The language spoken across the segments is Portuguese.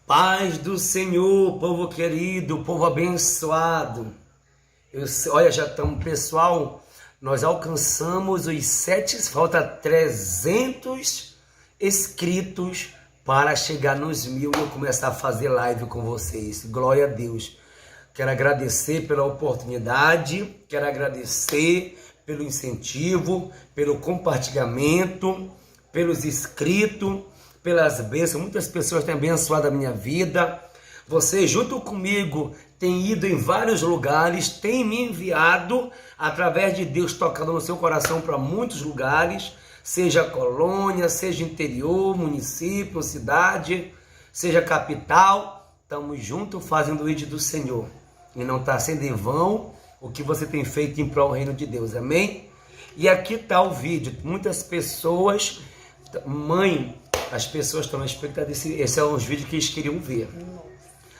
Paz do Senhor, povo querido, povo abençoado. Olha, já estamos, pessoal, nós alcançamos os 7, falta 300 inscritos para chegar nos 1000 e eu começar a fazer live com vocês. Glória a Deus. Quero agradecer pela oportunidade, quero agradecer pelo incentivo, pelo compartilhamento, pelos inscritos, pelas bênçãos. Muitas pessoas têm abençoado a minha vida. Você, junto comigo, tem ido em vários lugares, tem me enviado, através de Deus tocando no seu coração para muitos lugares, seja colônia, seja interior, município, cidade, seja capital. Estamos juntos fazendo o vídeo do Senhor. E não está sendo em vão o que você tem feito em prol do reino de Deus. Amém? E aqui está o vídeo. Muitas pessoas... Mãe, as pessoas estão na expectativa. Esses são os vídeos que eles queriam ver.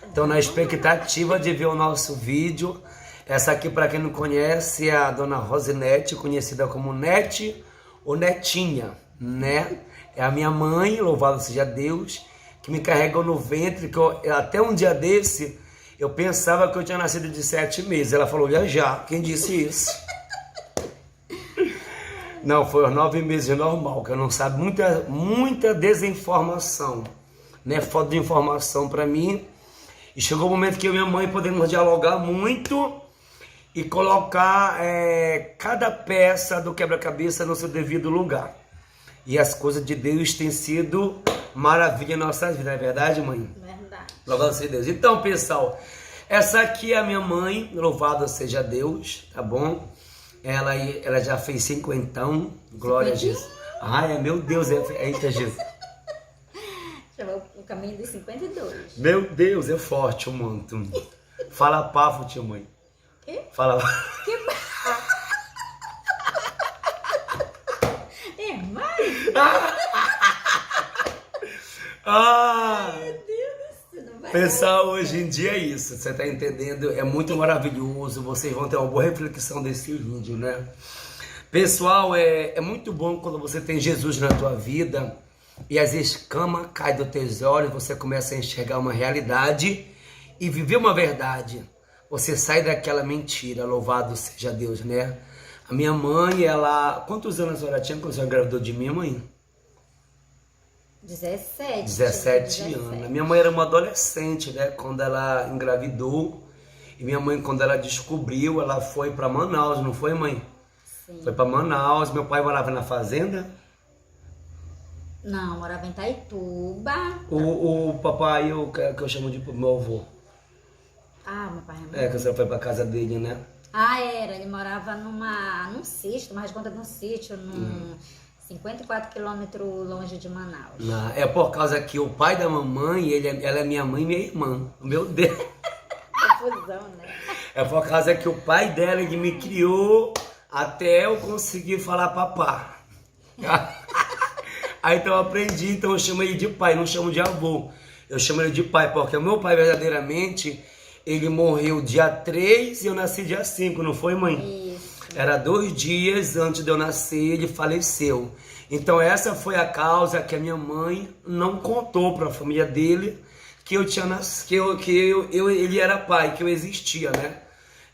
Estão na expectativa de ver o nosso vídeo. Essa aqui, para quem não conhece, é a dona Rosinete, conhecida como Nete ou Netinha, né? É a minha mãe, louvado seja Deus, que me carregou no ventre, que até um dia desse, eu pensava que eu tinha nascido de 7 meses. Ela falou, já. Quem disse isso? Não, foi os 9 meses normal, que eu não sabe, muita desinformação, né? Falta de informação para mim. E chegou o momento que eu e minha mãe podemos dialogar muito e colocar cada peça do quebra-cabeça no seu devido lugar. E as coisas de Deus têm sido maravilha em nossas vidas, não é verdade, mãe? Verdade. Louvado seja Deus. Então, pessoal, essa aqui é a minha mãe, louvado seja Deus, tá bom? Ela já fez 50, glória a Jesus. Ai, meu Deus, eita Jesus. Chamou o caminho dos 52. Meu Deus, é forte o manto. Fala pafo, tia mãe. Que? Fala. Que... É mais? Ah! Meu Deus do céu, não vai. Pessoal, hoje em dia é isso, você tá entendendo? É muito maravilhoso, vocês vão ter uma boa reflexão desse vídeo, né? Pessoal, é muito bom quando você tem Jesus na tua vida e as escamas caem dos teus olhos, você começa a enxergar uma realidade e viver uma verdade. Você sai daquela mentira, louvado seja Deus, né? A minha mãe, ela... Quantos anos a senhora tinha quando a senhora engravidou de mim, mãe? 17. 17 anos. Minha mãe era uma adolescente, né? Quando ela engravidou. E minha mãe, quando ela descobriu, ela foi para Manaus, não foi, mãe? Sim. Foi para Manaus. Meu pai morava na fazenda. Não, morava em Itaituba. O papai, que eu chamo de meu avô. Ah, meu pai É, que você foi para casa dele, né? Ah, era. Ele morava num sítio, mais de conta de um sítio, 54 quilômetros longe de Manaus. É por causa que o pai da mamãe, ela é minha mãe e minha irmã. Meu Deus. Confusão, né? É por causa que o pai dela, ele me criou até eu conseguir falar papá. Aí então eu aprendi, então eu chamo ele de pai, não chamo de avô. Eu chamo ele de pai, porque o meu pai verdadeiramente, ele morreu dia 3 e eu nasci dia 5, não foi, mãe? Isso. Era 2 dias antes de eu nascer, ele faleceu. Então essa foi a causa que a minha mãe não contou para a família dele que eu tinha nascido, ele era pai, que eu existia, né?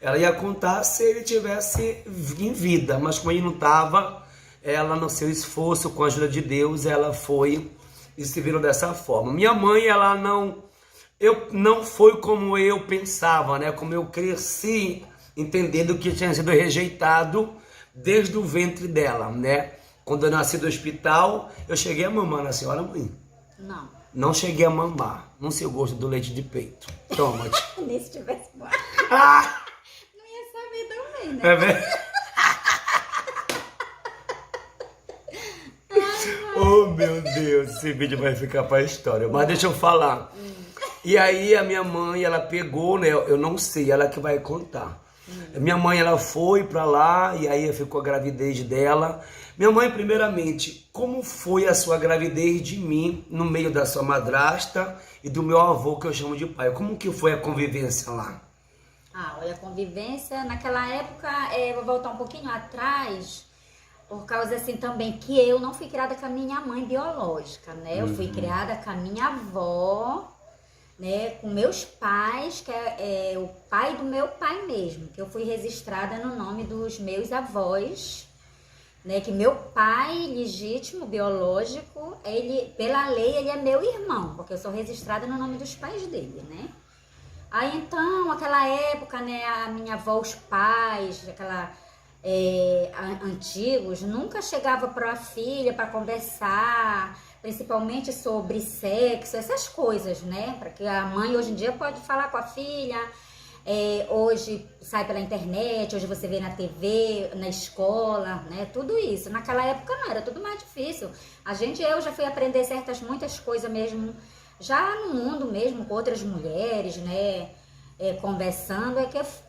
Ela ia contar se ele tivesse em vida, mas como ele não estava, ela no seu esforço, com a ajuda de Deus, ela foi e se virou dessa forma. Minha mãe, ela não foi como eu pensava, né? Como eu cresci entendendo que tinha sido rejeitado desde o ventre dela, né? Quando eu nasci do hospital, eu cheguei a mamar na senhora, mãe? Não. Não cheguei a mamar. Não sei o gosto do leite de peito. Toma. Nem se tivesse bom. Ah! Não ia saber também, né? É verdade. Oh, meu Deus, esse vídeo vai ficar para a história. Mas deixa eu falar. E aí a minha mãe, ela pegou, né? Eu não sei, ela que vai contar. Minha mãe, ela foi para lá e aí ficou a gravidez dela. Minha mãe, primeiramente, como foi a sua gravidez de mim no meio da sua madrasta e do meu avô, que eu chamo de pai? Como que foi a convivência lá? Ah, olha, a convivência, naquela época, vou voltar um pouquinho atrás, por causa assim também que eu não fui criada com a minha mãe biológica, né? Eu fui criada com a minha avó, né, com meus pais, que é o pai do meu pai mesmo, que eu fui registrada no nome dos meus avós, né, que meu pai legítimo, biológico, ele, pela lei, ele é meu irmão, porque eu sou registrada no nome dos pais dele, né? Aí então, aquela época, né, a minha avó, os pais, antigos, nunca chegava para a filha para conversar, principalmente sobre sexo, essas coisas, né? Para que a mãe hoje em dia pode falar com a filha, hoje sai pela internet, hoje você vê na TV, na escola, né? Tudo isso. Naquela época não, era tudo mais difícil. Eu já fui aprender muitas coisas mesmo, já no mundo mesmo, com outras mulheres, né? Conversando,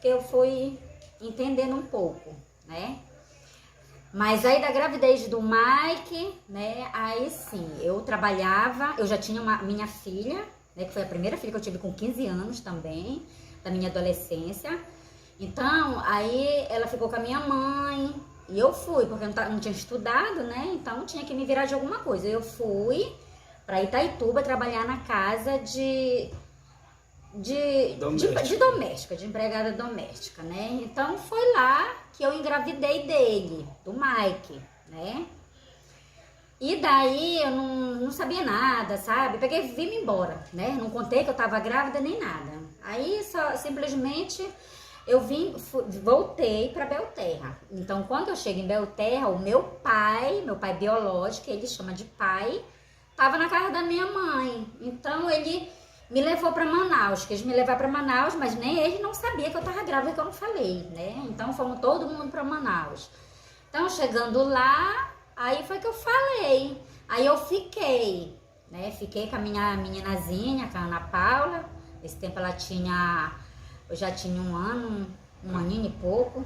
que eu fui entendendo um pouco, né? Mas aí da gravidez do Mike, né? Aí sim, eu trabalhava, eu já tinha minha filha, né? Que foi a primeira filha que eu tive com 15 anos também, da minha adolescência. Então, aí ela ficou com a minha mãe e eu fui, porque eu não tinha estudado, né? Então tinha que me virar de alguma coisa. Eu fui para Itaituba trabalhar na casa de doméstica, de empregada doméstica, né? Então foi lá que eu engravidei dele, do Mike, né? E daí eu não sabia nada, sabe? Peguei e vim embora, né? Não contei que eu tava grávida nem nada. Aí só simplesmente eu voltei para Belterra. Então quando eu chego em Belterra, o meu pai biológico, ele chama de pai, tava na casa da minha mãe. Então ele me levou para Manaus, quis me levar para Manaus, mas nem ele não sabia que eu tava grávida, que eu não falei, né? Então fomos todo mundo para Manaus. Então chegando lá, aí foi que eu falei. Aí eu fiquei, né? Fiquei com a minha meninazinha, com a Ana Paula. Esse tempo eu já tinha um aninho e pouco.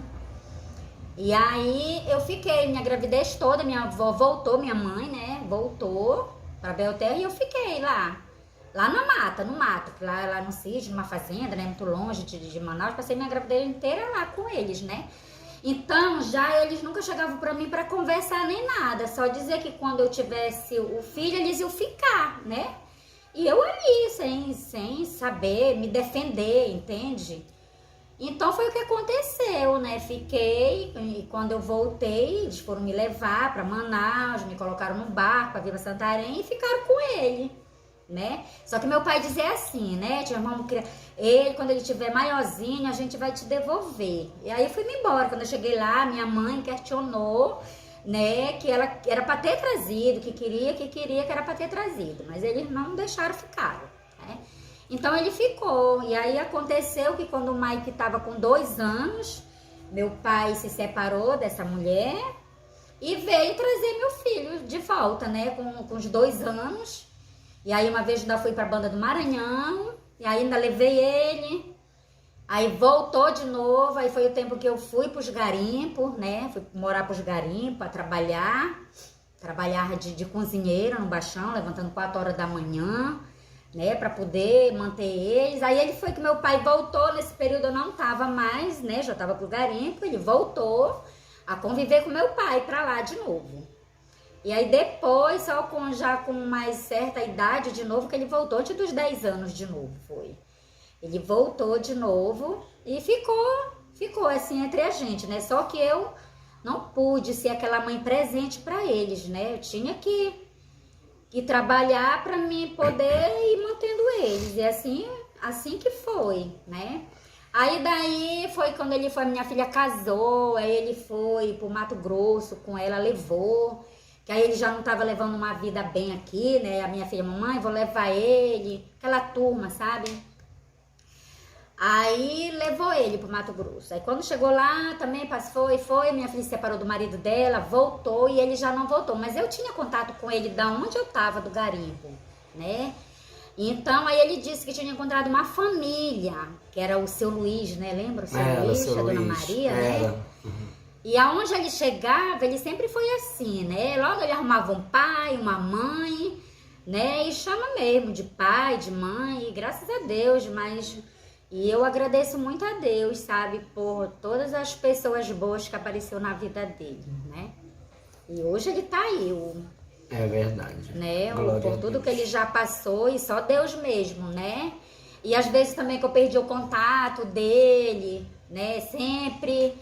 E aí eu fiquei, minha gravidez toda, minha avó voltou, minha mãe, né? Voltou para Belterra e eu fiquei lá no mato, lá no sítio, numa fazenda, né, muito longe de Manaus. Passei minha gravidez inteira lá com eles, né. Então, já eles nunca chegavam pra mim pra conversar nem nada, só dizer que quando eu tivesse o filho, eles iam ficar, né. E eu ali, sem saber me defender, entende? Então, foi o que aconteceu, né, fiquei, e quando eu voltei, eles foram me levar pra Manaus, me colocaram no barco pra vir pra Santarém e ficaram com ele, né? Só que meu pai dizia assim, né? Ele, quando ele tiver maiorzinho, a gente vai te devolver. E aí fui-me embora. Quando eu cheguei lá, minha mãe questionou, né? Que ela era para ter trazido, que era para ter trazido. Mas eles não deixaram ficar, né? Então ele ficou. E aí aconteceu que quando o Mike estava com 2 anos, meu pai se separou dessa mulher e veio trazer meu filho de volta, né? Com os 2 anos. E aí uma vez ainda fui pra Banda do Maranhão, e aí ainda levei ele, aí voltou de novo, aí foi o tempo que eu fui pros garimpos, né, fui morar pros garimpos, a trabalhar de cozinheira no Baixão, levantando 4 horas da manhã, né, pra poder manter eles. Aí ele foi que meu pai voltou, nesse período eu não tava mais, né, já tava pro garimpo, ele voltou a conviver com meu pai pra lá de novo. E aí depois, já com mais certa idade de novo, que ele voltou, antes dos 10 anos de novo, foi. Ele voltou de novo e ficou assim entre a gente, né? Só que eu não pude ser aquela mãe presente para eles, né? Eu tinha que trabalhar para mim poder ir mantendo eles. E assim que foi, né? Aí daí foi quando a minha filha casou, aí ele foi pro Mato Grosso com ela, levou. Que aí ele já não estava levando uma vida bem aqui, né? A minha filha, mamãe, vou levar ele, aquela turma, sabe? Aí levou ele pro Mato Grosso. Aí quando chegou lá, também foi, minha filha se separou do marido dela, voltou e ele já não voltou. Mas eu tinha contato com ele da onde eu tava, do garimpo, né? Então aí ele disse que tinha encontrado uma família, que era o seu Luiz, né? Lembra o seu Luiz, a dona Maria, né? Uhum. E aonde ele chegava, ele sempre foi assim, né? Logo ele arrumava um pai, uma mãe, né? E chama mesmo de pai, de mãe, e graças a Deus, E eu agradeço muito a Deus, sabe? Por todas as pessoas boas que apareceu na vida dele, né? E hoje ele tá aí, É verdade. Né? Por tudo que ele já passou, e só Deus mesmo, né? E às vezes também que eu perdi o contato dele, né? Sempre,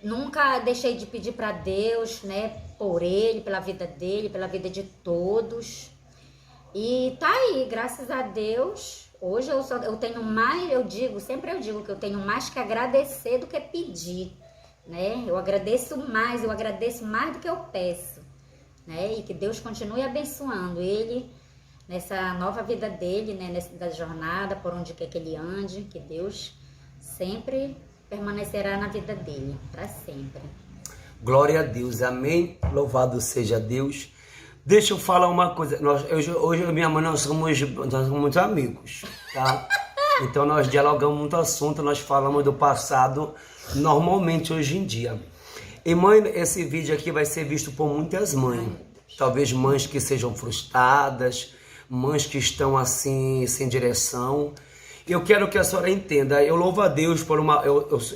nunca deixei de pedir para Deus, né? Por ele, pela vida dele, pela vida de todos. E tá aí, graças a Deus. Hoje eu tenho mais, sempre eu digo que eu tenho mais que agradecer do que pedir, né? Eu agradeço mais do que eu peço, né? E que Deus continue abençoando ele nessa nova vida dele, né? Nessa jornada, por onde quer que ele ande, que Deus sempre permanecerá na vida dele, para sempre. Glória a Deus, amém? Louvado seja Deus. Deixa eu falar uma coisa. Hoje eu e minha mãe, nós somos muitos amigos, tá? Então nós dialogamos muito assunto, nós falamos do passado normalmente hoje em dia. E mãe, esse vídeo aqui vai ser visto por muitas mães. Talvez mães que sejam frustradas, mães que estão assim, sem direção. Eu quero que a senhora entenda, eu louvo a Deus por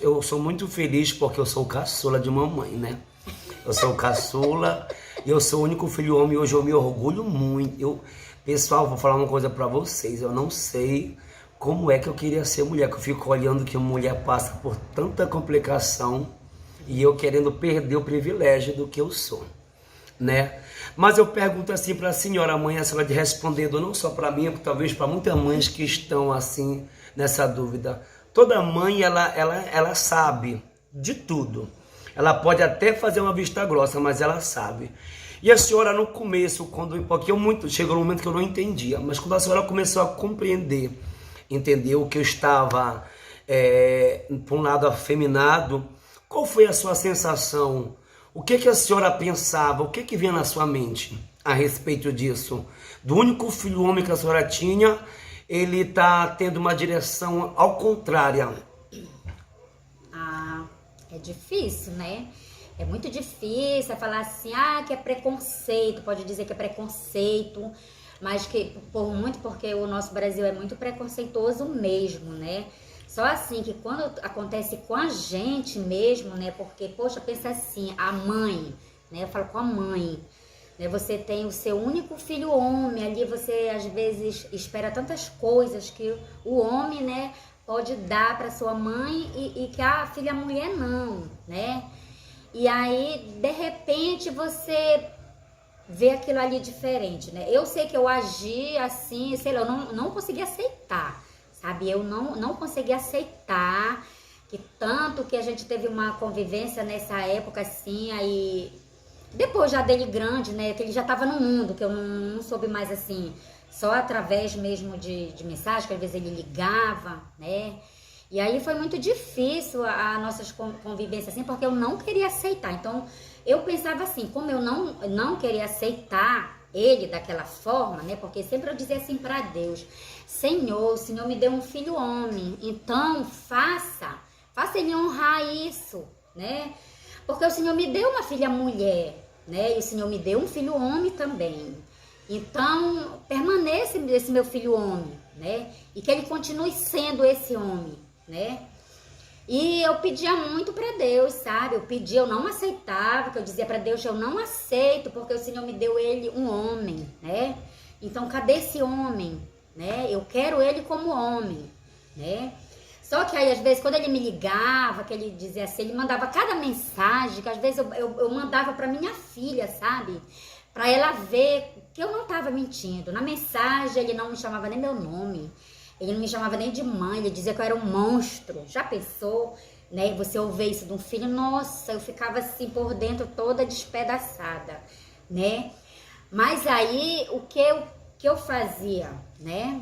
eu sou muito feliz porque eu sou caçula de mamãe, né? Eu sou caçula e eu sou o único filho homem. Hoje eu me orgulho muito. Pessoal, vou falar uma coisa pra vocês. Eu não sei como é que eu queria ser mulher, que eu fico olhando que mulher passa por tanta complicação e eu querendo perder o privilégio do que eu sou, né? Mas eu pergunto assim para a senhora mãe, a senhora respondendo não só para mim, talvez para muitas mães que estão assim nessa dúvida. Toda mãe ela sabe de tudo. Ela pode até fazer uma vista grossa, mas ela sabe. E a senhora no começo, porque chegou um momento que eu não entendia, mas quando a senhora começou a compreender, entendeu que eu estava por um lado afeminado, qual foi a sua sensação? O que a senhora pensava? O que vinha na sua mente a respeito disso? Do único filho homem que a senhora tinha, ele está tendo uma direção ao contrário. É difícil, né? É muito difícil falar assim, que é preconceito, pode dizer que é preconceito, mas que porque o nosso Brasil é muito preconceituoso mesmo, né? Só assim que quando acontece com a gente mesmo, né? Porque, poxa, pensa assim, a mãe, né? Eu falo com a mãe, né? Você tem o seu único filho homem, ali você às vezes espera tantas coisas que o homem, né? Pode dar para sua mãe e que a filha mulher não, né? E aí, de repente, você vê aquilo ali diferente, né? Eu sei que eu agi assim, sei lá, eu não consegui aceitar, sabe? Eu não consegui aceitar que tanto que a gente teve uma convivência nessa época assim, aí depois já dele grande, né? Que ele já tava no mundo, que eu não soube mais assim, só através mesmo de mensagem, que às vezes ele ligava, né? E aí foi muito difícil a nossa convivência assim, porque eu não queria aceitar. Então, eu pensava assim, como eu não queria aceitar ele daquela forma, né? Porque sempre eu dizia assim para Deus, Senhor, o Senhor me deu um filho homem, então faça ele honrar isso, né? Porque o Senhor me deu uma filha mulher, né? E o Senhor me deu um filho homem também. Então, permaneça esse meu filho homem, né? E que ele continue sendo esse homem, né? E eu pedia muito para Deus, sabe? Eu não aceitava, que eu dizia para Deus, eu não aceito, porque o Senhor me deu ele um homem, né? Então, cadê esse homem, né? Eu quero ele como homem, né? Só que aí, às vezes, quando ele me ligava, que ele dizia assim, ele mandava cada mensagem, que às vezes eu mandava para minha filha, sabe? Para ela ver que eu não estava mentindo. Na mensagem, ele não me chamava nem meu nome. Ele não me chamava nem de mãe, ele dizia que eu era um monstro. Já pensou, né? Você ouvir isso de um filho? Nossa, eu ficava assim por dentro toda despedaçada, né? Mas aí, o que eu fazia, né?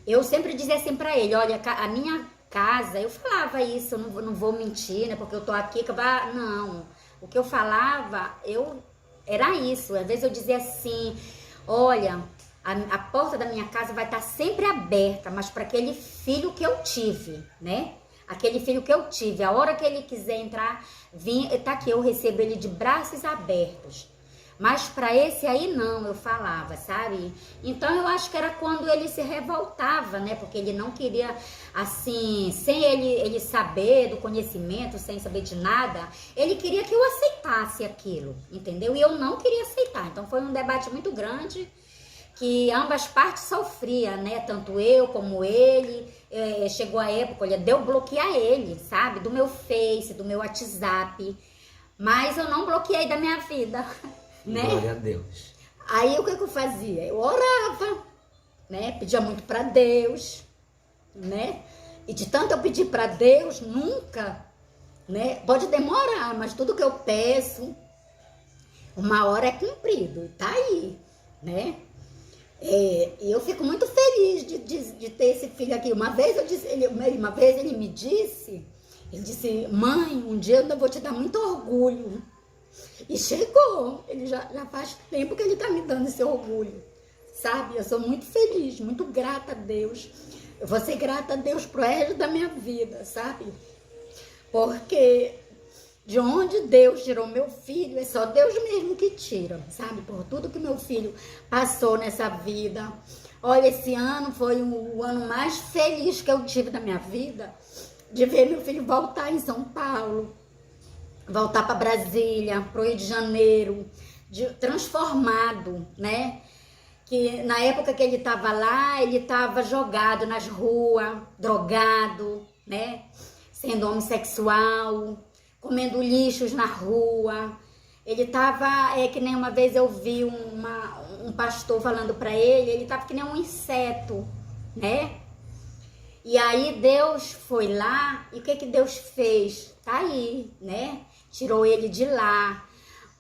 Eu sempre dizia assim pra ele, olha, a minha casa, eu falava isso, eu não vou mentir, né? Porque eu tô aqui, não. O que eu falava, era isso. Às vezes eu dizia assim, olha, a porta da minha casa vai estar sempre aberta, mas para aquele filho que eu tive, né? Aquele filho que eu tive, a hora que ele quiser entrar, tá aqui, eu recebo ele de braços abertos. Mas para esse aí não, eu falava, sabe? Então eu acho que era quando ele se revoltava, né? Porque ele não queria, assim, sem ele saber do conhecimento, sem saber de nada, ele queria que eu aceitasse aquilo, entendeu? E eu não queria aceitar. Então foi um debate muito grande que ambas partes sofriam, né? Tanto eu como ele. Chegou a época, olha, de eu bloquear ele, sabe? Do meu Face, do meu WhatsApp. Mas eu não bloqueei da minha vida, né? Glória a Deus. Aí o que eu fazia? Eu orava, né? Pedia muito para Deus, né? E de tanto eu pedir para Deus, nunca, né? Pode demorar, mas tudo que eu peço, uma hora é cumprido, tá aí, né? E eu fico muito feliz de ter esse filho aqui. Uma vez ele me disse, mãe, um dia eu ainda vou te dar muito orgulho. E chegou, ele já faz tempo que ele tá me dando esse orgulho, sabe? Eu sou muito feliz, muito grata a Deus. Eu vou ser grata a Deus pro resto da minha vida, sabe? Porque de onde Deus tirou meu filho, é só Deus mesmo que tira, sabe? Por tudo que meu filho passou nessa vida. Olha, esse ano foi o ano mais feliz que eu tive da minha vida, de ver meu filho voltar em São Paulo, voltar para Brasília, pro Rio de Janeiro, transformado, né? Que na época que ele estava lá, ele estava jogado nas ruas, drogado, né? Sendo homossexual, comendo lixos na rua. Ele estava, que nem uma vez eu vi um pastor falando para ele estava que nem um inseto, né? E aí Deus foi lá, e o que Deus fez? Tá aí, né? Tirou ele de lá.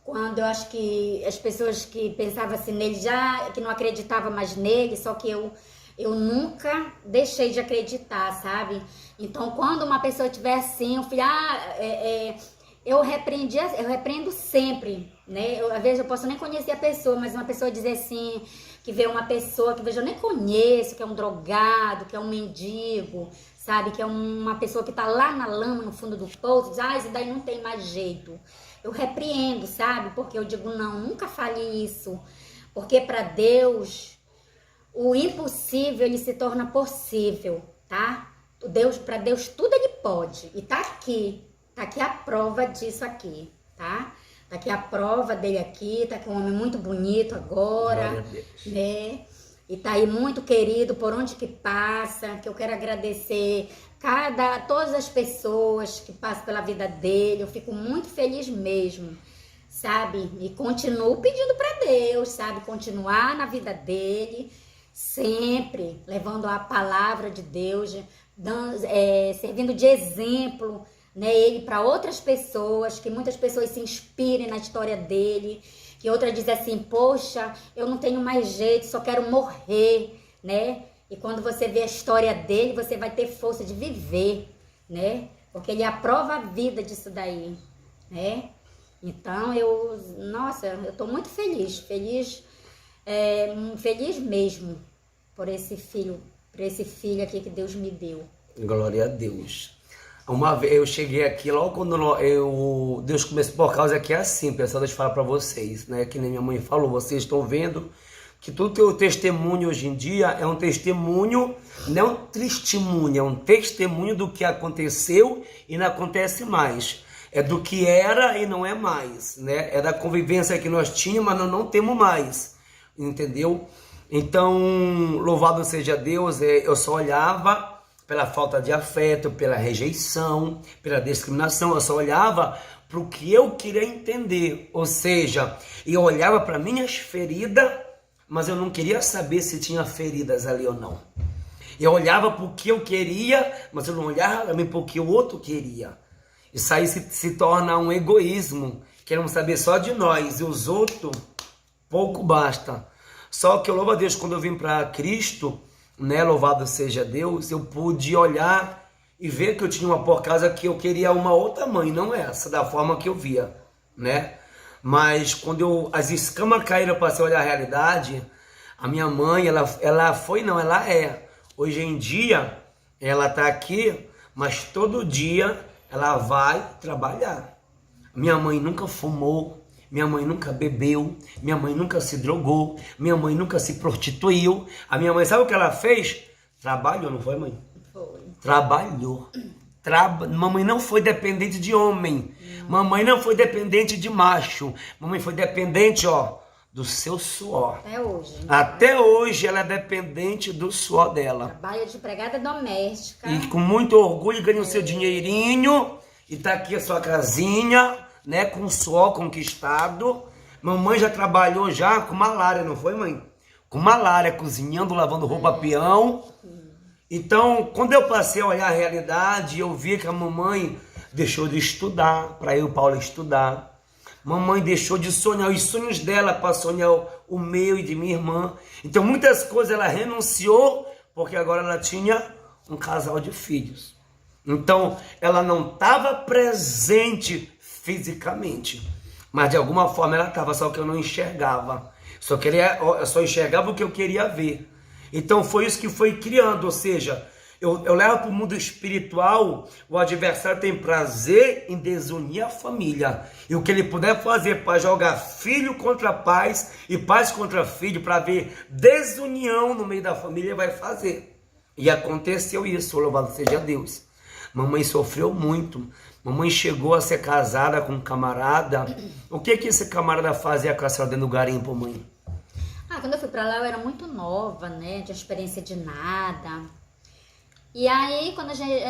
Quando eu acho que as pessoas que pensavam assim nele, que não acreditavam mais nele, só que eu nunca deixei de acreditar, sabe? Então, quando uma pessoa estiver assim, eu falei, eu repreendo sempre, né? Às vezes eu posso nem conhecer a pessoa, mas uma pessoa dizer assim, que vê uma pessoa que eu nem conheço, que é um drogado, que é um mendigo, sabe? Que é uma pessoa que tá lá na lama, no fundo do poço, diz, isso daí não tem mais jeito. Eu repreendo, sabe? Porque eu digo, não, nunca fale isso. Porque para Deus, o impossível, ele se torna possível, tá? Para Deus tudo ele pode. E tá aqui a prova disso aqui, tá? Tá aqui a prova dele aqui, tá aqui um homem muito bonito agora, né? E tá aí muito querido por onde que passa, que eu quero agradecer todas as pessoas que passam pela vida dele. Eu fico muito feliz mesmo, sabe? E continuo pedindo para Deus, sabe? Continuar na vida dele, sempre levando a palavra de Deus, servindo de exemplo, né, ele para outras pessoas, que muitas pessoas se inspirem na história dele, que outra diz assim, poxa, eu não tenho mais jeito, só quero morrer, né? E quando você vê a história dele, você vai ter força de viver, né? Porque ele aprova a vida disso daí, né? Então, eu tô muito feliz, feliz mesmo por esse filho aqui que Deus me deu. Glória a Deus. Uma vez eu cheguei aqui, logo quando Deus começou, por causa que é assim, pessoal, deixa eu falar para vocês, né? Que nem minha mãe falou, vocês estão vendo que tudo que é o testemunho hoje em dia é um testemunho, não é um testemunho, é um testemunho do que aconteceu e não acontece mais. É do que era e não é mais, né? É da convivência que nós tínhamos, mas nós não temos mais, entendeu? Então, louvado seja Deus, eu só olhava pela falta de afeto, pela rejeição, pela discriminação, eu só olhava para o que eu queria entender, ou seja, eu olhava para minhas feridas, mas eu não queria saber se tinha feridas ali ou não. Eu olhava para o que eu queria, mas eu não olhava também para o que o outro queria. Isso aí se torna um egoísmo, queremos saber só de nós, e os outros, pouco basta. Só que eu louvo a Deus, quando eu vim para Cristo, né, louvado seja Deus, eu pude olhar e ver que eu tinha uma por causa que eu queria uma outra mãe, não essa, da forma que eu via, né? Mas as escamas caíram para você olhar a realidade, a minha mãe, ela é. Hoje em dia, ela tá aqui, mas todo dia ela vai trabalhar. Minha mãe nunca fumou, minha mãe nunca bebeu, minha mãe nunca se drogou, minha mãe nunca se prostituiu. A minha mãe, sabe o que ela fez? Trabalhou, não foi, mãe? Foi. Trabalhou. Mamãe não foi dependente de homem. Mamãe não foi dependente de macho. Mamãe foi dependente, do seu suor. Até hoje. Até hoje ela é dependente do suor dela. Trabalha de empregada doméstica. E com muito orgulho ganha o seu dinheirinho. E tá aqui a sua casinha, né? Com suor conquistado. Mamãe já trabalhou já com malária, não foi, mãe? Com malária, cozinhando, lavando roupa peão. Então, quando eu passei a olhar a realidade, eu vi que a mamãe deixou de estudar, para eu e o Paulo estudar. Mamãe deixou de sonhar os sonhos dela para sonhar o meu e de minha irmã. Então, muitas coisas ela renunciou, porque agora ela tinha um casal de filhos. Então, ela não estava presente fisicamente, mas de alguma forma ela estava, só que eu não enxergava. Eu só enxergava o que eu queria ver. Então foi isso que foi criando, ou seja, eu levo para o mundo espiritual, o adversário tem prazer em desunir a família. E o que ele puder fazer para jogar filho contra pais e pais contra filho, para ver desunião no meio da família, vai fazer. E aconteceu isso, louvado seja Deus. Mamãe sofreu muito. Mamãe chegou a ser casada com um camarada. O que esse camarada fazia com a senhora dentro do garimpo, mãe? Quando eu fui pra lá eu era muito nova, né? Não tinha experiência de nada. E aí, quando a gente,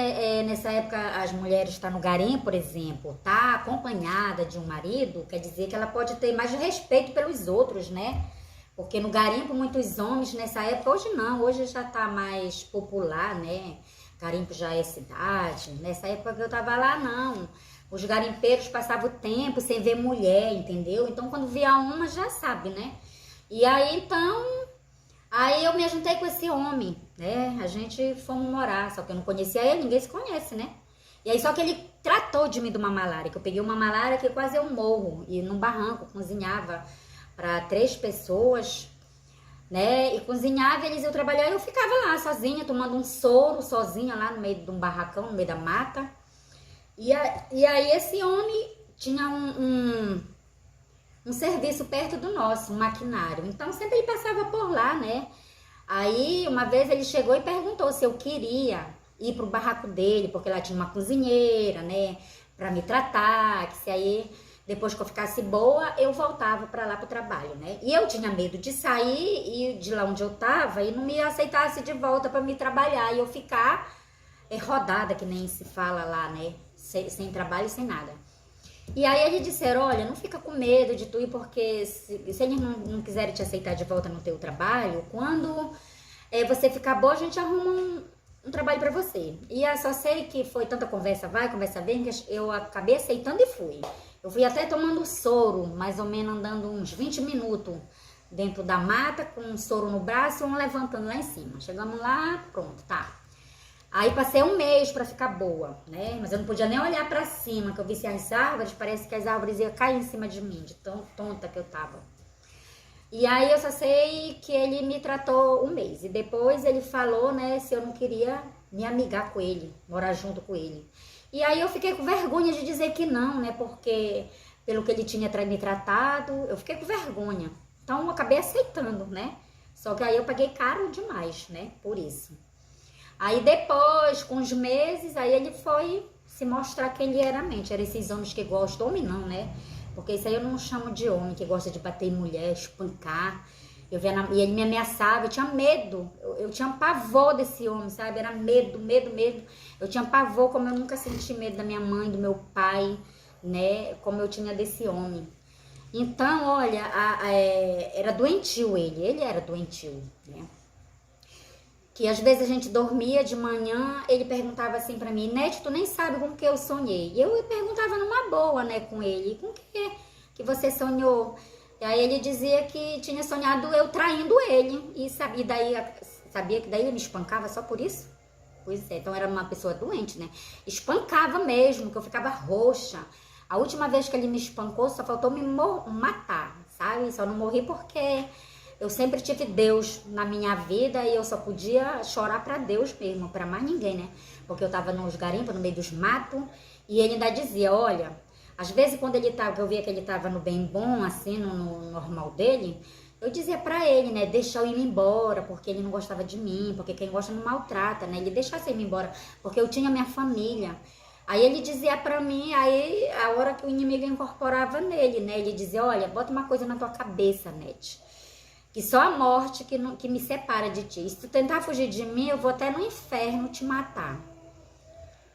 nessa época as mulheres estão no garimpo, por exemplo, tá acompanhada de um marido, quer dizer que ela pode ter mais respeito pelos outros, né? Porque no garimpo muitos homens nessa época, hoje não, hoje já tá mais popular, né? Garimpo já é cidade. Nessa época que eu tava lá, não. Os garimpeiros passavam o tempo sem ver mulher, entendeu? Então quando via uma já sabe, né? E aí então, aí eu me juntei com esse homem, né? A gente fomos morar, só que eu não conhecia ele, ninguém se conhece, né? E aí só que ele tratou de mim de uma malária, que eu peguei uma malária que quase eu morro. E num barranco, cozinhava para 3 pessoas, né? E cozinhava, eles iam trabalhar e eu ficava lá sozinha, tomando um soro, sozinha lá no meio de um barracão, no meio da mata. E aí esse homem tinha um serviço perto do nosso, um maquinário. Então sempre ele passava por lá, né? Aí uma vez ele chegou e perguntou se eu queria ir pro barraco dele, porque lá tinha uma cozinheira, né? Pra me tratar, que se aí depois que eu ficasse boa, eu voltava pra lá pro trabalho, né? E eu tinha medo de sair e de lá onde eu tava e não me aceitasse de volta pra me trabalhar e eu ficar rodada, que nem se fala lá, né? Sem trabalho e sem nada. E aí eles disseram, olha, não fica com medo de tu ir, porque se eles não quiserem te aceitar de volta no teu trabalho, quando você ficar boa, a gente arruma um trabalho pra você. E eu só sei que foi tanta conversa vai, conversa vem, que eu acabei aceitando e fui. Eu fui até tomando soro, mais ou menos andando uns 20 minutos dentro da mata, com um soro no braço e um levantando lá em cima. Chegamos lá, pronto, tá. Aí passei um mês pra ficar boa, né? Mas eu não podia nem olhar pra cima, que eu visse as árvores, parece que as árvores iam cair em cima de mim, de tão tonta que eu tava. E aí eu só sei que ele me tratou um mês. E depois ele falou, né, se eu não queria me amigar com ele, morar junto com ele. E aí eu fiquei com vergonha de dizer que não, né? Porque pelo que ele tinha me tratado, eu fiquei com vergonha. Então eu acabei aceitando, né? Só que aí eu paguei caro demais, né? Por isso. Aí depois, com os meses, aí ele foi se mostrar quem ele era mente. Eram esses homens que gostam, homem não, né? Porque isso aí eu não chamo de homem, que gosta de bater em mulher, espancar. E ele me ameaçava, eu tinha medo. Eu tinha um pavor desse homem, sabe? Era medo, medo, medo. Eu tinha pavor, como eu nunca senti medo da minha mãe, do meu pai, né? Como eu tinha desse homem. Então, olha, era doentio ele era doentio, né? Que às vezes a gente dormia de manhã, ele perguntava assim pra mim, Nete, tu nem sabe com o que eu sonhei. E eu perguntava numa boa, né, com ele, com o que você sonhou? E aí ele dizia que tinha sonhado eu traindo ele, e sabia que daí ele me espancava só por isso? Pois é, então era uma pessoa doente, né? Espancava mesmo, que eu ficava roxa. A última vez que ele me espancou, só faltou me matar, sabe? Só não morri porque eu sempre tive Deus na minha vida e eu só podia chorar pra Deus mesmo, pra mais ninguém, né? Porque eu tava nos garimpos, no meio dos matos, e ele ainda dizia, olha, às vezes quando eu via que ele tava no bem bom, assim, no normal dele, eu dizia pra ele, né, deixa eu ir embora, porque ele não gostava de mim, porque quem gosta não maltrata, né? Ele deixasse eu ir embora, porque eu tinha minha família. Aí ele dizia pra mim, aí a hora que o inimigo incorporava nele, né? Ele dizia, olha, bota uma coisa na tua cabeça, Nete, que só a morte que me separa de ti. Se tu tentar fugir de mim, eu vou até no inferno te matar.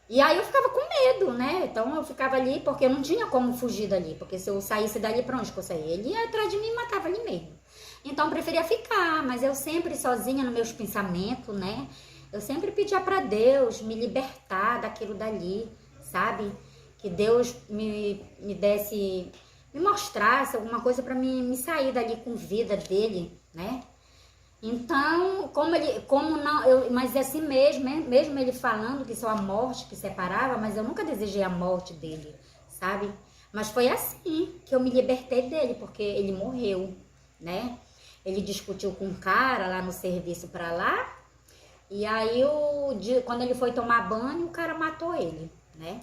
E aí eu ficava com medo, né? Então eu ficava ali, porque eu não tinha como fugir dali. Porque se eu saísse dali, pra onde que eu saía? Ele ia atrás de mim e matava ali mesmo. Então eu preferia ficar, mas eu sempre sozinha nos meus pensamentos, né? Eu sempre pedia pra Deus me libertar daquilo dali, sabe? Que Deus me desse, me mostrasse alguma coisa pra me sair dali com vida dele, né? Então, mas assim mesmo, né? Mesmo ele falando que só a morte que separava, mas eu nunca desejei a morte dele, sabe? Mas foi assim que eu me libertei dele, porque ele morreu, né? Ele discutiu com um cara lá no serviço pra lá, e aí quando ele foi tomar banho, o cara matou ele, né?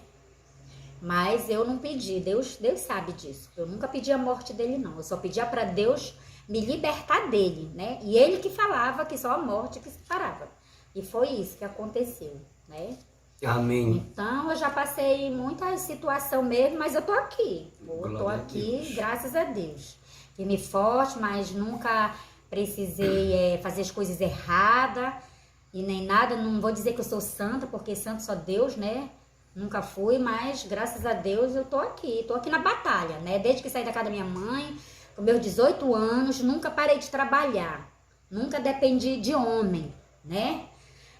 Mas eu não pedi, Deus sabe disso. Eu nunca pedi a morte dele, não. Eu só pedia pra Deus me libertar dele, né? E ele que falava que só a morte que separava. E foi isso que aconteceu, né? Amém. Então, eu já passei muita situação mesmo, mas eu tô aqui. Eu tô aqui, graças a Deus. Firme e forte, mas nunca precisei fazer as coisas erradas e nem nada. Não vou dizer que eu sou santa, porque santo só Deus, né? Nunca fui, mas graças a Deus eu tô aqui na batalha, né? Desde que saí da casa da minha mãe, com meus 18 anos, nunca parei de trabalhar, nunca dependi de homem, né?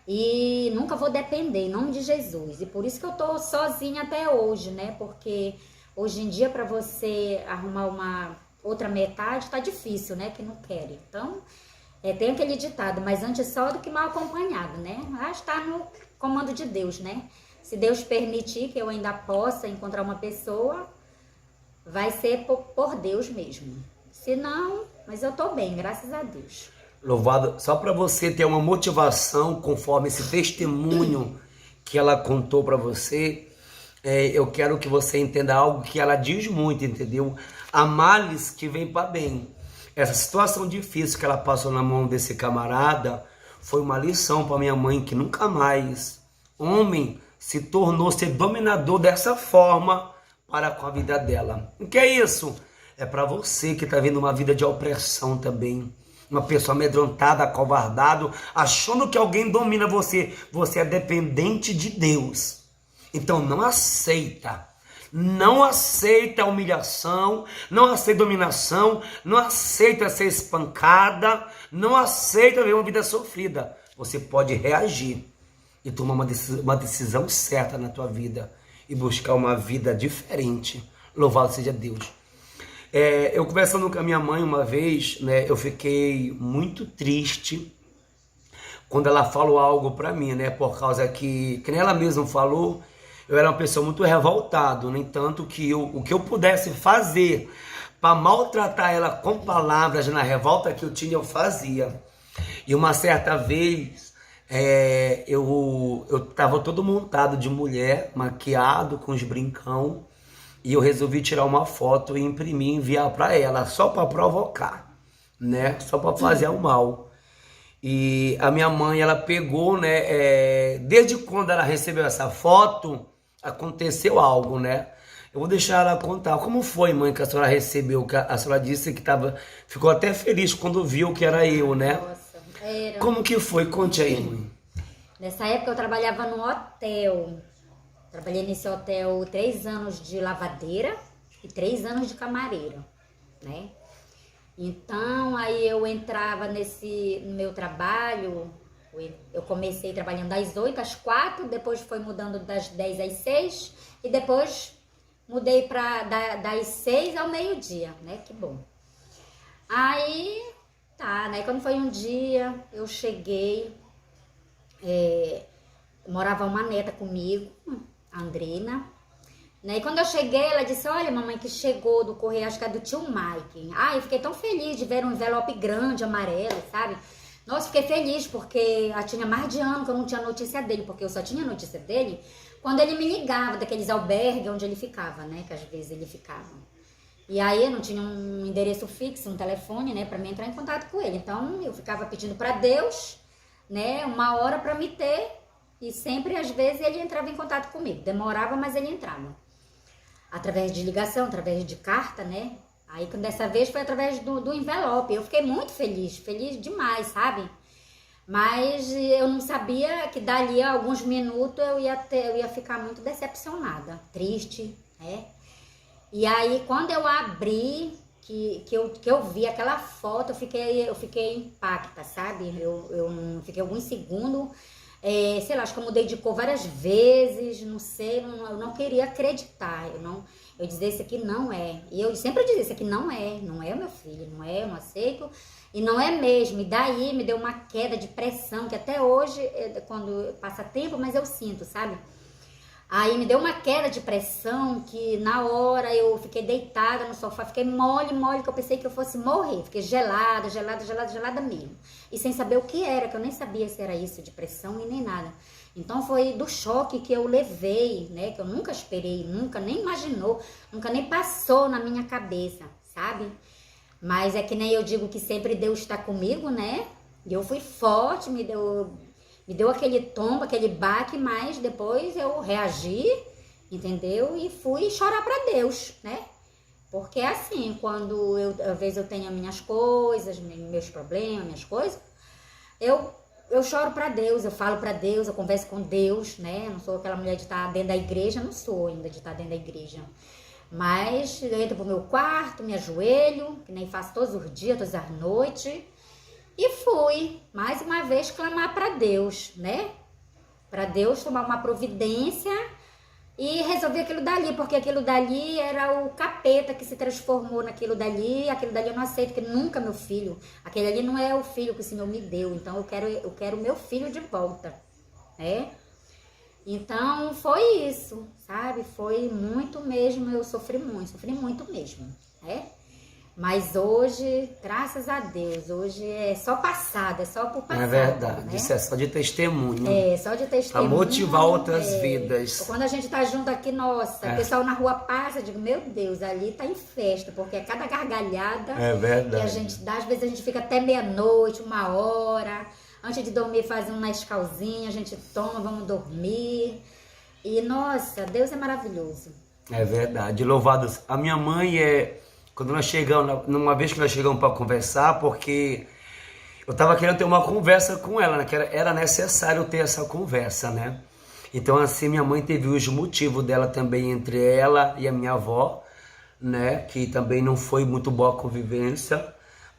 E nunca vou depender, em nome de Jesus. E por isso que eu tô sozinha até hoje, né? Porque hoje em dia, para você arrumar uma outra metade, tá difícil, né? Que não quer. Então, tem aquele ditado, mas antes só do que mal acompanhado, né? Mas tá no comando de Deus, né? Se Deus permitir que eu ainda possa encontrar uma pessoa, vai ser por Deus mesmo. Se não, mas eu tô bem, graças a Deus. Louvado, só para você ter uma motivação conforme esse testemunho que ela contou para você, eu quero que você entenda algo que ela diz muito, entendeu? Há males que vem para bem. Essa situação difícil que ela passou na mão desse camarada foi uma lição para minha mãe, que nunca mais homem se tornou ser dominador dessa forma para com a vida dela. O que é isso? É para você que está vendo uma vida de opressão também. Uma pessoa amedrontada, acovardado, achando que alguém domina você. Você é dependente de Deus. Então não aceita. Não aceita a humilhação, não aceita dominação, não aceita ser espancada, não aceita ver uma vida sofrida. Você pode reagir e tomar uma decisão certa na tua vida e buscar uma vida diferente. Louvado seja Deus. Eu conversando com a minha mãe uma vez, né, eu fiquei muito triste quando ela falou algo para mim, né, por causa que nem ela mesma falou, eu era uma pessoa muito revoltada, no entanto que o que eu pudesse fazer para maltratar ela com palavras na revolta que eu tinha, eu fazia. E uma certa vez, eu estava todo montado de mulher, maquiado, com os brincão, e eu resolvi tirar uma foto e imprimir e enviar para ela, só para provocar, né? Só para fazer o mal. E a minha mãe, ela pegou, né? Desde quando ela recebeu essa foto, aconteceu algo, né? Eu vou deixar ela contar. Como foi, mãe, que a senhora recebeu? Que a senhora disse que ficou até feliz quando viu que era eu, né? Nossa, era. Como que foi? Conte aí, mãe. Nessa época eu trabalhava no hotel. Trabalhei nesse hotel 3 anos de lavadeira e 3 anos de camareira, né? Então, aí eu entrava no meu trabalho, eu comecei trabalhando das 8 às 4, depois foi mudando das 10 às 6 e depois mudei das 6 ao meio-dia, né? Que bom. Aí, tá, né? Quando foi um dia, eu cheguei, morava uma neta comigo, a Andrina, né? E quando eu cheguei, ela disse, olha, mamãe, que chegou do correio, acho que é do tio Mike. Eu fiquei tão feliz de ver um envelope grande, amarelo, sabe? Nossa, fiquei feliz, porque já tinha mais de ano que eu não tinha notícia dele, porque eu só tinha notícia dele quando ele me ligava daqueles albergues onde ele ficava, né? Que às vezes ele ficava. E aí eu não tinha um endereço fixo, um telefone, né? Pra mim entrar em contato com ele. Então eu ficava pedindo pra Deus, né? Uma hora pra me ter E sempre, às vezes, ele entrava em contato comigo. Demorava, mas ele entrava. Através de ligação, através de carta, né? Aí, dessa vez, foi através do envelope. Eu fiquei muito feliz demais, sabe? Mas eu não sabia que dali a alguns minutos eu ia ficar muito decepcionada, triste, né? E aí, quando eu abri, que eu vi aquela foto, eu fiquei impacta, sabe? Eu fiquei alguns segundos, sei lá, acho que eu mudei de cor várias vezes, não sei, eu não queria acreditar, eu dizia, isso aqui não é. E eu sempre dizia, isso aqui não é o meu filho, não é, eu não aceito. E não é mesmo, e daí me deu uma queda de pressão, que até hoje, quando passa tempo, mas eu sinto, sabe? Aí me deu uma queda de pressão, que na hora eu fiquei deitada no sofá, fiquei mole, que eu pensei que eu fosse morrer. Fiquei gelada mesmo. E sem saber o que era, que eu nem sabia se era isso, de pressão e nem nada. Então foi do choque que eu levei, né? Que eu nunca esperei, nunca nem imaginou, nunca nem passou na minha cabeça, sabe? Mas é que nem eu digo que sempre Deus está comigo, né? E eu fui forte, me deu aquele tombo, aquele baque, mas depois eu reagi, entendeu? E fui chorar para Deus, né? Porque assim, quando às vezes eu tenho as minhas coisas, meus problemas, minhas coisas, eu choro para Deus, eu falo para Deus, eu converso com Deus, né? Eu não sou aquela mulher de estar dentro da igreja, não sou ainda de estar dentro da igreja. Mas eu entro pro meu quarto, me ajoelho, que nem faço todos os dias, todas as noites. E fui, mais uma vez, clamar para Deus, né? Para Deus tomar uma providência e resolver aquilo dali, porque aquilo dali era o capeta que se transformou naquilo dali. Aquilo dali eu não aceito, que nunca meu filho. Aquele ali não é o filho que o Senhor me deu, então eu quero o meu filho de volta, né? Então foi isso, sabe? Foi muito mesmo, eu sofri muito mesmo, né? Mas hoje, graças a Deus, hoje é só passado, é só por passado. É verdade, né? isso é só de testemunho. É, só de testemunho. Pra motivar outras vidas. Quando a gente tá junto aqui, nossa, o pessoal na rua passa, eu digo, meu Deus, ali tá em festa, porque é cada gargalhada que a gente dá, às vezes a gente fica até meia-noite, 1h, antes de dormir faz um Nescauzinho, a gente toma, vamos dormir. E, nossa, Deus é maravilhoso. É verdade, louvado. A minha mãe quando nós chegamos, numa vez que nós chegamos para conversar, porque eu estava querendo ter uma conversa com ela, né? Que era necessário ter essa conversa, né? Então, assim, minha mãe teve os motivos dela também, entre ela e a minha avó, né? Que também não foi muito boa a convivência.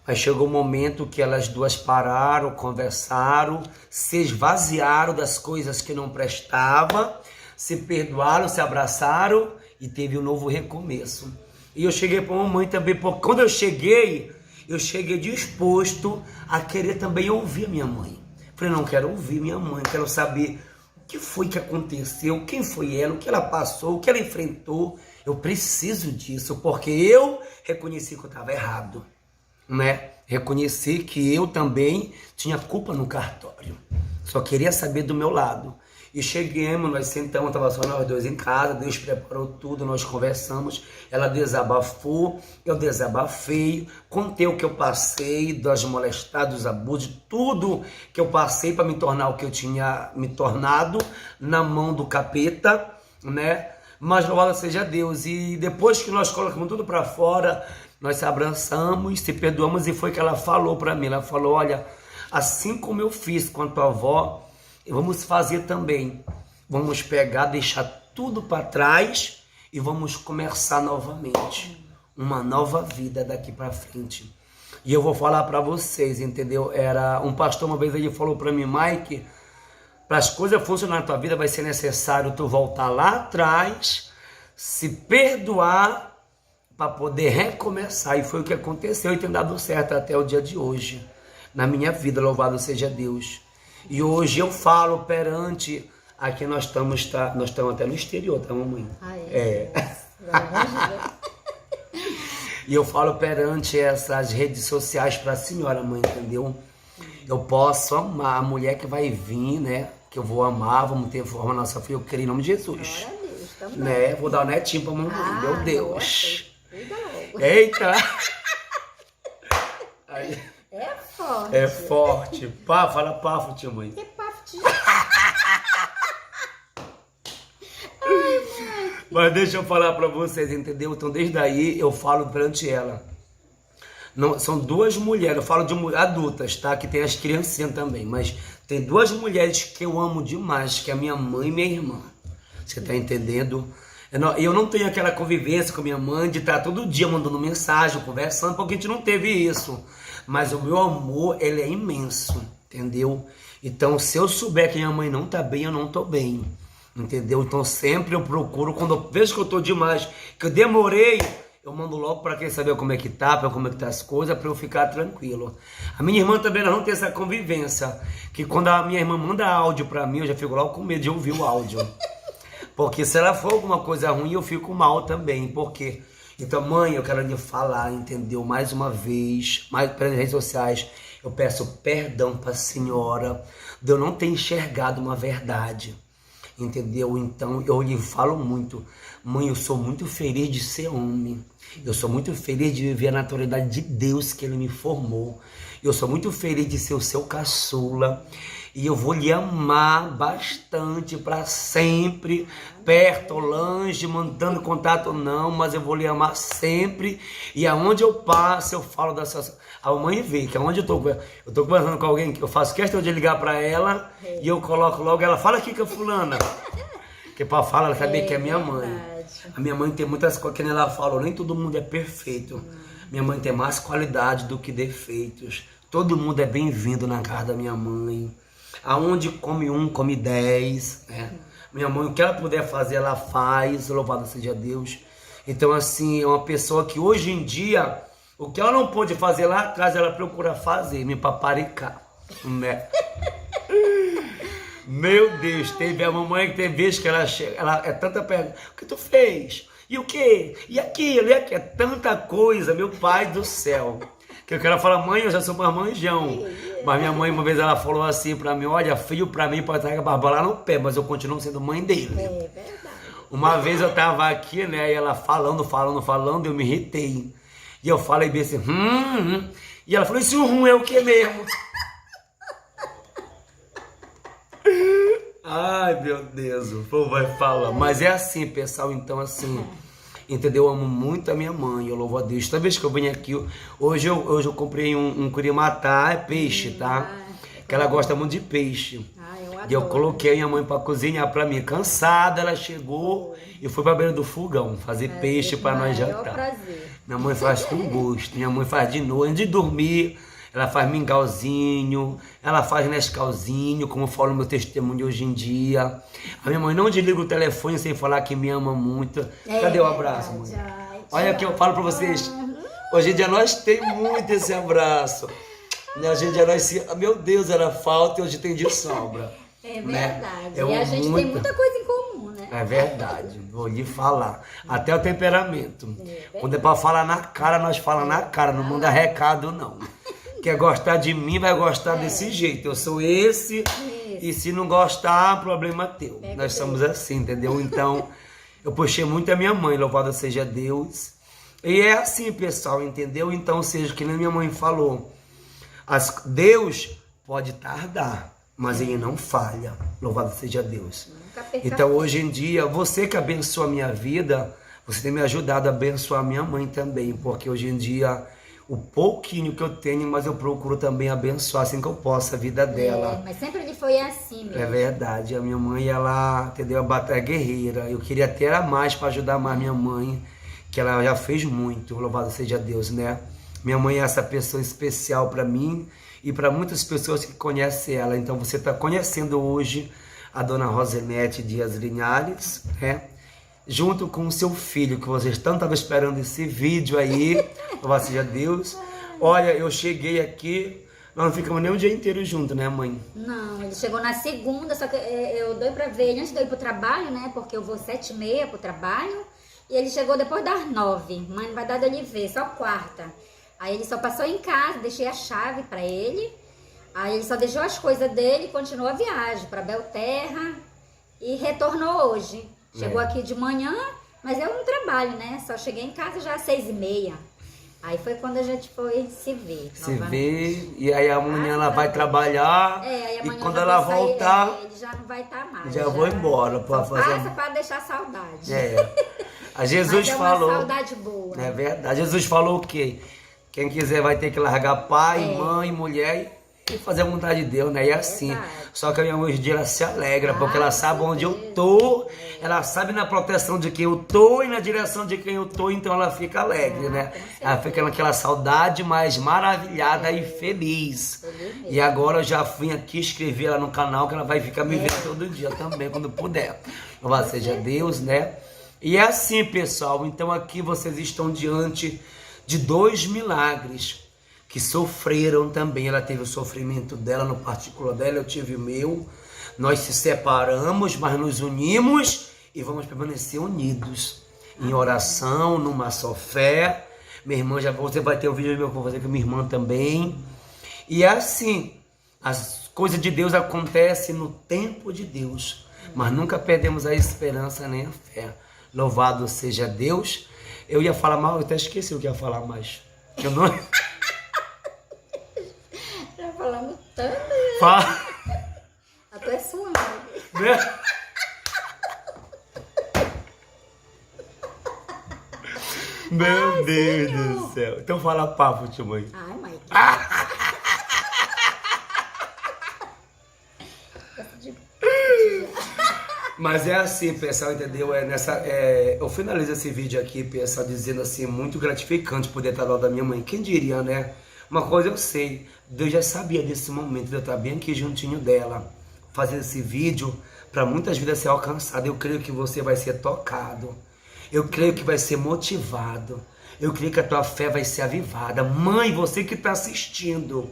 Mas chegou um momento que elas duas pararam, conversaram, se esvaziaram das coisas que não prestavam, se perdoaram, se abraçaram e teve um novo recomeço. E eu cheguei para a mamãe também, porque quando eu cheguei disposto a querer também ouvir a minha mãe. Falei, não, quero ouvir minha mãe, quero saber o que foi que aconteceu, quem foi ela, o que ela passou, o que ela enfrentou. Eu preciso disso, porque eu reconheci que eu estava errado, né? Reconheci que eu também tinha culpa no cartório. Só queria saber do meu lado. E chegamos, nós sentamos, estava só nós dois em casa, Deus preparou tudo, nós conversamos, ela desabafou, eu desabafei, contei o que eu passei, das molestadas, dos abusos, tudo que eu passei para me tornar o que eu tinha me tornado na mão do capeta, né? Mas louvado seja Deus. E depois que nós colocamos tudo para fora, nós se abraçamos, se perdoamos, e foi que ela falou para mim, ela falou, olha, assim como eu fiz com a tua avó, vamos fazer também. Vamos pegar, deixar tudo para trás e vamos começar novamente. Uma nova vida daqui para frente. E eu vou falar para vocês, entendeu? Era um pastor, uma vez ele falou para mim, Mike, para as coisas funcionarem na tua vida vai ser necessário tu voltar lá atrás, se perdoar para poder recomeçar. E foi o que aconteceu e tem dado certo até o dia de hoje. Na minha vida, louvado seja Deus. E hoje eu falo perante, aqui nós estamos até no exterior, tá, mamãe? Ah, é? E eu falo perante essas redes sociais para a senhora, mãe, entendeu? Eu posso amar a mulher que vai vir, né? Que eu vou amar, vamos ter forma nossa filha, eu quero em nome de Jesus. Glória a Deus, também. Né? Vou dar o netinho pra mamãe, meu Deus. Cuida logo. Eita! Aí. É forte. É forte. Pá, fala pafo, tia mãe. Que pafo. Mas deixa eu falar pra vocês, entendeu? Então desde aí eu falo perante ela. Não, são duas mulheres, eu falo de adultas, tá? Que tem as criancinhas também, mas tem duas mulheres que eu amo demais, que é a minha mãe e minha irmã. Você tá entendendo? Eu não tenho aquela convivência com minha mãe de estar todo dia mandando mensagem, conversando, porque a gente não teve isso. Mas o meu amor, ele é imenso, entendeu? Então, se eu souber que minha mãe não tá bem, eu não tô bem, entendeu? Então, sempre eu procuro, quando eu vejo que eu tô demais, que eu demorei, eu mando logo para quem saber como é que tá, para como é que tá as coisas, para eu ficar tranquilo. A minha irmã também não tem essa convivência, que quando a minha irmã manda áudio para mim, eu já fico logo com medo de ouvir o áudio. Porque se ela for alguma coisa ruim, eu fico mal também, porque... Então, mãe, eu quero lhe falar, entendeu? Mais uma vez, mais pelas redes sociais, eu peço perdão para a senhora de eu não ter enxergado uma verdade, entendeu? Então, eu lhe falo muito, mãe, eu sou muito feliz de ser homem, eu sou muito feliz de viver a naturalidade de Deus que Ele me formou, eu sou muito feliz de ser o seu caçula, e eu vou lhe amar bastante para sempre, perto ou longe, mandando contato não, mas eu vou lhe amar sempre. E aonde eu passo, eu falo dessas... A mãe vê que aonde eu tô conversando com alguém, que eu faço questão de ligar para ela, e eu coloco logo, ela fala aqui com a fulana. Que para falar, ela saber que é minha mãe. A minha mãe tem muitas coisas, que ela falou, nem todo mundo é perfeito. Minha mãe tem mais qualidade do que defeitos. Todo mundo é bem-vindo na casa da minha mãe. Aonde come um, come 10, né? Minha mãe, o que ela puder fazer, ela faz, louvado seja Deus. Então, assim, é uma pessoa que hoje em dia, o que ela não pôde fazer lá atrás, ela procura fazer, me paparicar, né? Meu Deus, teve a mamãe que tem vezes que ela chega, ela é tanta pergunta, o que tu fez? E o quê? E aquilo, e aquilo, é tanta coisa, meu pai do céu. Que eu quero falar, mãe, eu já sou marmanjão. Mas minha mãe, uma vez, ela falou assim pra mim, olha, frio pra mim pode estar com a barba lá no pé, mas eu continuo sendo mãe dele. É verdade. Uma vez eu tava aqui, né, e ela falando, eu me irritei. E eu falei bem assim, E ela falou, esse é o que mesmo? Ai, meu Deus, o povo vai falar. Mas é assim, pessoal, então assim... Entendeu? Eu amo muito a minha mãe, eu louvo a Deus. Toda vez que eu venho aqui, hoje eu comprei um curimatá, é peixe, tá? Que ela gosta muito de peixe. Eu adoro. E eu coloquei a minha mãe para cozinhar para mim. Cansada, ela chegou e foi para beira do fogão fazer peixe para nós jantar. Prazer. Minha mãe faz com gosto, minha mãe faz de noite, antes de dormir. Ela faz mingauzinho, ela faz nescauzinho, como eu falo no meu testemunho hoje em dia. A minha mãe não desliga o telefone sem falar que me ama muito. Cadê o abraço, mãe? Olha que eu falo pra vocês. Hoje em dia nós temos muito esse abraço. Hoje em dia nós... Meu Deus, era falta e hoje tem de sobra. É verdade. Né? E a gente tem muita coisa em comum, né? É verdade, vou lhe falar. Até o temperamento. Quando é pra falar na cara, nós falamos na cara, não manda recado não. Quer gostar de mim, vai gostar desse jeito. Eu sou esse, e se não gostar, problema teu. Nós somos assim, entendeu? Então, eu puxei muito a minha mãe, louvado seja Deus. E é assim, pessoal, entendeu? Então, seja que nem minha mãe falou, Deus pode tardar, mas Ele não falha, louvado seja Deus. Então, hoje em dia, você que abençoa a minha vida, você tem me ajudado a abençoar a minha mãe também, porque hoje em dia... O pouquinho que eu tenho, mas eu procuro também abençoar assim que eu posso a vida dela. Mas sempre ele foi assim mesmo. É verdade. A minha mãe, ela, entendeu? A batalha guerreira. Eu queria ter a mais para ajudar mais minha mãe, que ela já fez muito, louvado seja Deus, né? Minha mãe é essa pessoa especial para mim e para muitas pessoas que conhecem ela. Então você está conhecendo hoje a dona Rosenete Dias Linhares, né? Junto com o seu filho, que vocês tanto estavam esperando esse vídeo aí, louvado seja Deus. Olha, eu cheguei aqui, nós não ficamos nem o dia inteiro juntos, né, mãe? Não, ele chegou na segunda, só que eu dei pra ver ele antes de eu ir pro trabalho, né, porque eu vou 7h30 pro trabalho, e ele chegou depois das 9h, mas não vai dar de ele ver, só quarta. Aí ele só passou em casa, deixei a chave pra ele, aí ele só deixou as coisas dele e continuou a viagem pra Belterra e retornou hoje. Chegou aqui de manhã, mas eu não trabalho, né? Só cheguei em casa já às 6h30. Aí foi quando a gente foi se ver. Se novamente. vê, e aí amanhã ela vai trabalhar, Aí e amanhã quando já ela vai sair, voltar, ele já não vai estar mais. já vou embora para Só fazer. passa para deixar saudade. A Jesus Mas é falou. uma saudade boa. É verdade. Jesus falou o quê? Quem quiser vai ter que largar pai, mãe, mulher e fazer a vontade de Deus, né? E é assim. Verdade. Só que a minha mãe hoje em dia ela se alegra, porque Ah, ela sabe com onde eu certeza. tô, ela sabe na proteção de quem eu tô e na direção de quem eu tô, então ela fica alegre, né? com certeza. Ela fica naquela saudade, mas maravilhada e feliz. Feliz mesmo. E agora eu já vim aqui escrever ela no canal, que ela vai ficar me vendo todo dia também, quando puder. Louvado seja Deus, né? E é assim, pessoal, então aqui vocês estão diante de 2 milagres que sofreram também. Ela teve o sofrimento dela, no particular dela, eu tive o meu. Nós se separamos, mas nos unimos e vamos permanecer unidos em oração, numa só fé. Minha irmã, já você vai ter um vídeo meu que eu vou fazer com minha irmã também. E é assim, as coisas de Deus acontecem no tempo de Deus, mas nunca perdemos a esperança nem a fé. Louvado seja Deus. Eu ia falar mal, eu até esqueci o que ia falar mais. Eu não... Já falamos tanto, Fala. até suando. Né? Meu Deus do céu. Então fala papo, tio mãe. Ai, mãe. Mas é assim, pessoal, entendeu? Eu finalizo esse vídeo aqui, pessoal, dizendo assim, muito gratificante poder estar lá da minha mãe. Quem diria, né? Uma coisa eu sei, Deus já sabia desse momento de eu estar bem aqui juntinho dela, fazendo esse vídeo para muitas vidas ser alcançadas. Eu creio que você vai ser tocado. Eu creio que vai ser motivado. Eu creio que a tua fé vai ser avivada. Mãe, você que está assistindo,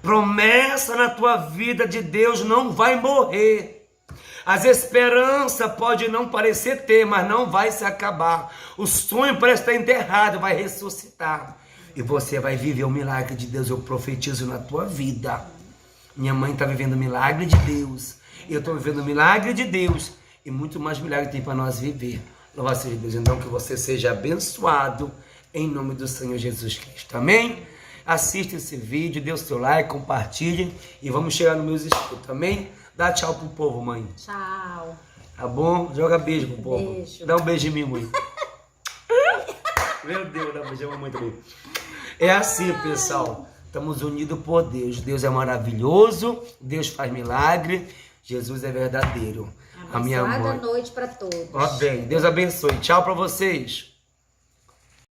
promessa na tua vida de Deus não vai morrer. As esperanças pode não parecer ter, mas não vai se acabar. O sonho parece estar enterrado, vai ressuscitar. E você vai viver o milagre de Deus. Eu profetizo na tua vida. Minha mãe está vivendo o milagre de Deus. Eu estou vivendo o milagre de Deus. E muito mais milagre tem para nós viver. Louvado seja Deus. Então que você seja abençoado em nome do Senhor Jesus Cristo. Amém? Assista esse vídeo, dê o seu like, compartilhe. E vamos chegar nos meus inscritos. Amém? Dá tchau pro povo, mãe. Tchau. Tá bom? Joga beijo pro povo. Beijo. Dá um beijo em mim, mãe. Meu Deus, dá um beijo a mamãe também. É assim, pessoal. Estamos unidos por Deus. Deus é maravilhoso. Deus faz milagre. Jesus é verdadeiro. A minha Abençoada mãe. noite para todos. Ó bem, Deus abençoe. Tchau pra vocês.